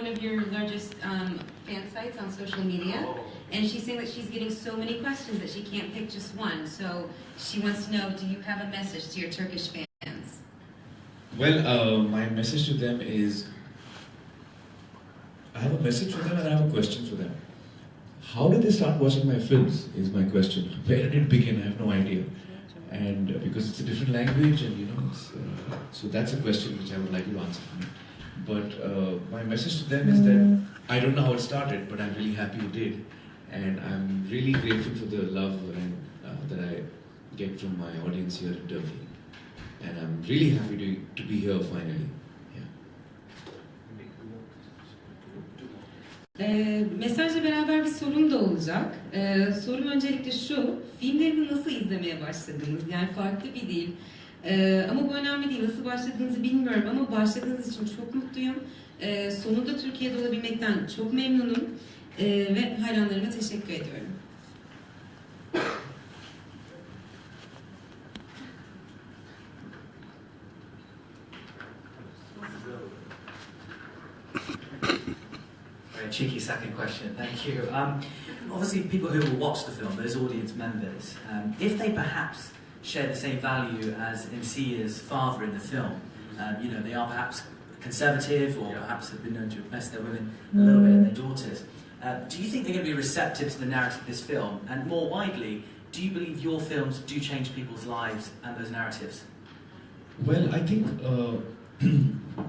one of your largest fan sites on social media, and she's saying that she's getting so many questions that she can't pick just one. So she wants to know, do you have a message to your Turkish fans? Well, my message to them is, I have a message for them and I have a question for them. How did they start watching my films is my question. Where did it begin? I have no idea. And because it's a different language, and so that's a question which I would like you to answer for me. But my message to them is that I don't know how it started, but I'm really happy it did, and I'm really grateful for the love that I get from my audience here in Turkey, and I'm really happy to be here finally. Mesajla beraber bir sorum da olacak. Sorum öncelikle şu, filmlerimi nasıl izlemeye başladınız? Yani farklı bir dil. Ama bu önemli değil, nasıl başladığınızı bilmiyorum ama başladığınız için çok mutluyum. Sonunda Türkiye'de olabilmekten çok memnunum ve hayranlarıma teşekkür ediyorum. Very cheeky second question, thank you. Obviously, people who will watch the film, those audience members, if they perhaps share the same value as Nsia's father in the film, they are perhaps conservative or perhaps have been known to oppress their women a little bit and their daughters. Do you think they're going to be receptive to the narrative of this film? And more widely, do you believe your films do change people's lives and those narratives? Well, I think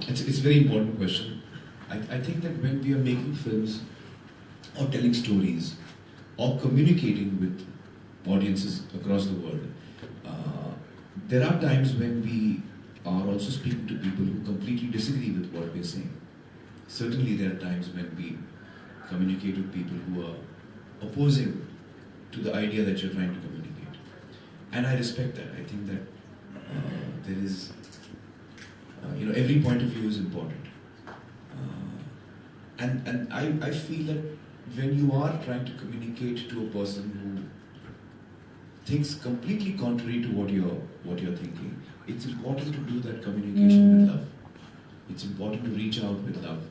it's a very important question. I think that when we are making films or telling stories or communicating with audiences across the world, there are times when we are also speaking to people who completely disagree with what we're saying. Certainly there are times when we communicate with people who are opposing to the idea that you're trying to communicate. And I respect that. I think that there is, every point of view is important. And I feel that when you are trying to communicate to a person who thinks completely contrary to what you're thinking, it's important to do that communication with love. It's important to reach out with love.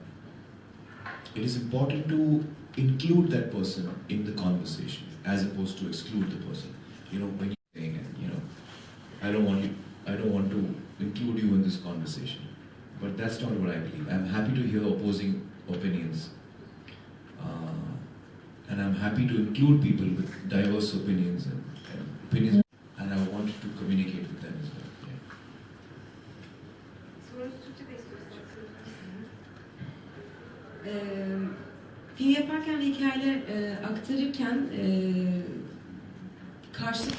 It is important to include that person in the conversation as opposed to exclude the person. When you're saying, I don't want to include you in this conversation. But that's not what I believe. I'm happy to hear opposing opinions. And I'm happy to include people with diverse opinions and opinions, and I want to communicate with them as well. Film yaparken ve hikayeler aktarırken karşıt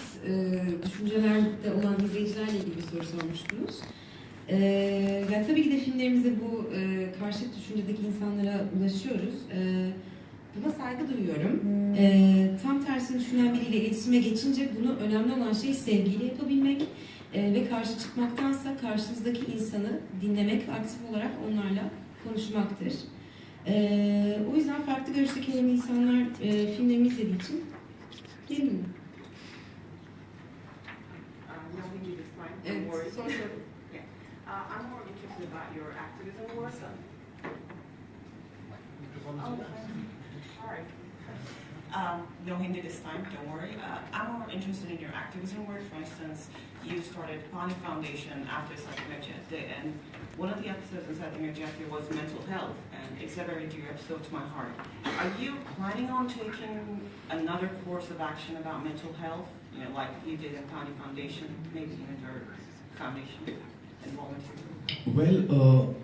düşüncelerde olan izleyicilerle ilgili bir soru sormuştunuz. Yani tabii ki de filmlerimizde bu karşıt düşüncedeki insanlara ulaşıyoruz. Buna saygı duyuyorum. Tam tersini düşünen biriyle iletişime geçince bunu önemli olan şey sevgiyle yapabilmek ve karşı çıkmaktansa karşınızdaki insanı dinlemek, aktif olarak onlarla konuşmaktır. O yüzden farklı görüşteki olan insanlar filmlerimi izlediği için memnunum. I'm more interested about your activism work. Sorry. No Hindi this time, don't worry. I'm more interested in your activism work. For instance, you started Pani Foundation after Sakinajete, and one of the episodes in Sakinajete was mental health, and it's a very dear episode to my heart. Are you planning on taking another course of action about mental health, like you did in Pani Foundation, maybe in your foundation involvement? Well,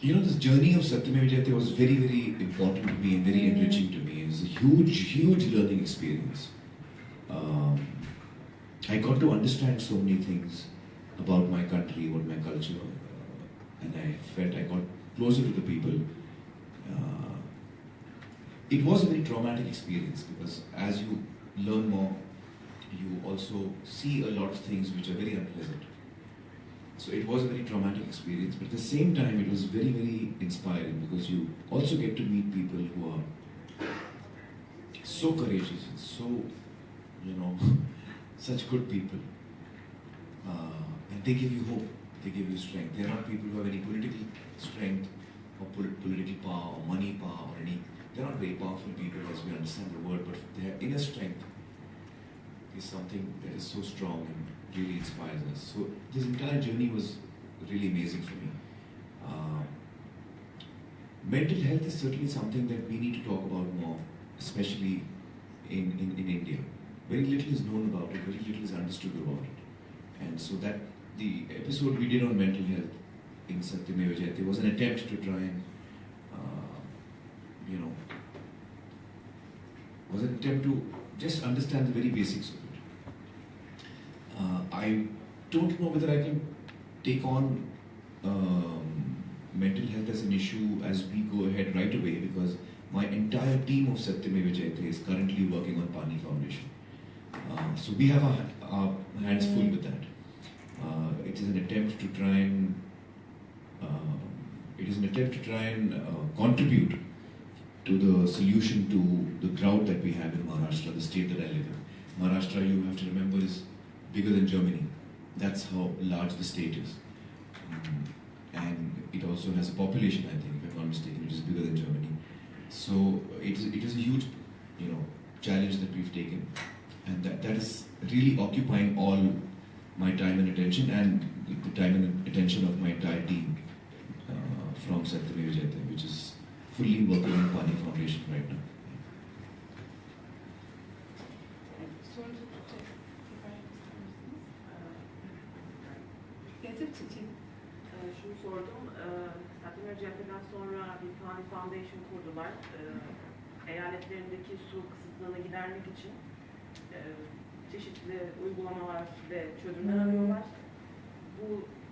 this journey of Satyameva Jayate was very, very important to me and very enriching to me. It was a huge, huge learning experience. I got to understand so many things about my country, about my culture, and I felt I got closer to the people. It was a very traumatic experience because as you learn more, you also see a lot of things which are very unpleasant. So it was a very traumatic experience, but at the same time it was very, very inspiring because you also get to meet people who are so courageous and so, such good people. And they give you hope. they give you strength. They're not people who have any political strength or political power or money power or any. They're not very powerful people as we understand the word, but their inner strength is something that is so strong and really inspires us. So this entire journey was really amazing for me. Mental health is certainly something that we need to talk about more, especially in India. Very little is known about it, very little is understood about it. And so that the episode we did on mental health in Satyameva Jayate was an attempt to try and, was an attempt to just understand the very basics of it. I don't know whether I can take on mental health as an issue as we go ahead right away, because my entire team of Satyameva Jayate is currently working on Pani Foundation. So we have our hands full with that. It is an attempt to try and contribute to the solution to the drought that we have in Maharashtra, the state that I live in. Maharashtra, you have to remember, is bigger than Germany. That's how large the state is. And it also has a population, I think, if I'm not mistaken, which is bigger than Germany. So it is a huge, challenge that we've taken, and that is really occupying all my time and attention, and the time and attention of my entire team from Satyameva Jayate, which is fully working on Pani Foundation right now. Şunu sordum, Satyameva Jayate'den sonra bir Pani Foundation kurdular. Eyaletlerindeki su kısıtlığını gidermek için çeşitli uygulamalar ve çözümler arıyorlar. Bu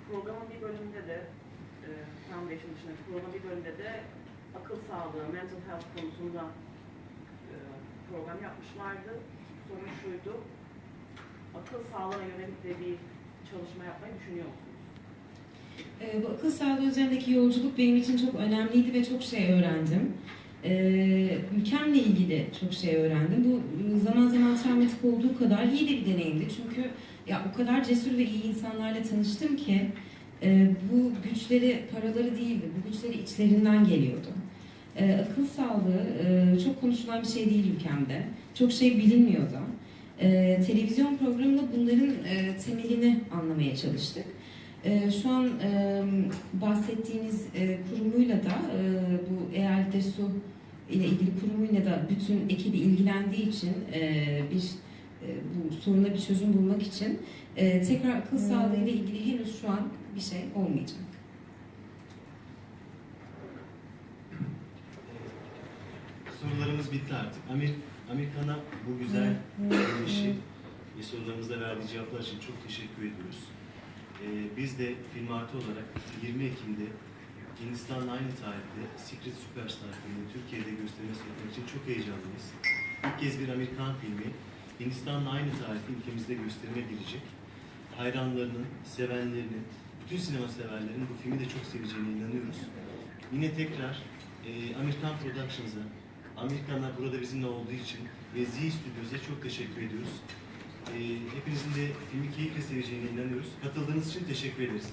programın bir bölümünde de, Foundation dışındaki programın bir bölümünde de akıl sağlığı, mental health konusunda program yapmışlardı. Soru şuydu, akıl sağlığına yönelik de bir çalışma yapmayı düşünüyor musunuz? Bu akıl sağlığı üzerindeki yolculuk benim için çok önemliydi ve çok şey öğrendim. Ülkemle ilgili çok şey öğrendim. Bu zaman zaman travmatik olduğu kadar iyi de bir deneyimdi. Çünkü o kadar cesur ve iyi insanlarla tanıştım ki bu güçleri, paraları değildi, bu güçleri içlerinden geliyordu. Akıl sağlığı çok konuşulan bir şey değil ülkemde. Çok şey bilinmiyordu. Televizyon programında bunların temelini anlamaya çalıştık. Şu an bahsettiğiniz kurumuyla da bu eyalette su ile ilgili kurumuyla da bütün ekibi ilgilendiği için bu soruna bir çözüm bulmak için tekrar akıl sağlığı ile ilgili henüz şu an bir şey olmayacak. Sorularımız bitti artık. Amerikan'a bu güzel işi ve sorularımızda verdiği cevaplar için çok teşekkür ediyoruz. Biz de Film Artı olarak 20 Ekim'de Hindistan'la aynı tarihte Secret Superstar filmini Türkiye'de gösterime sokmak için çok heyecanlıyız. İlk kez bir Amerikan filmi Hindistan'la aynı tarihte ülkemizde gösterime girecek. Hayranlarının, sevenlerinin, bütün sinema severlerin bu filmi de çok seveceğine inanıyoruz. Yine tekrar Amerikan Productions'a, Amerikanlar burada bizimle olduğu için ve Z Studios'a çok teşekkür ediyoruz. Hepinizin de filmi keyifle seveceğine inanıyoruz. Katıldığınız için teşekkür ederiz.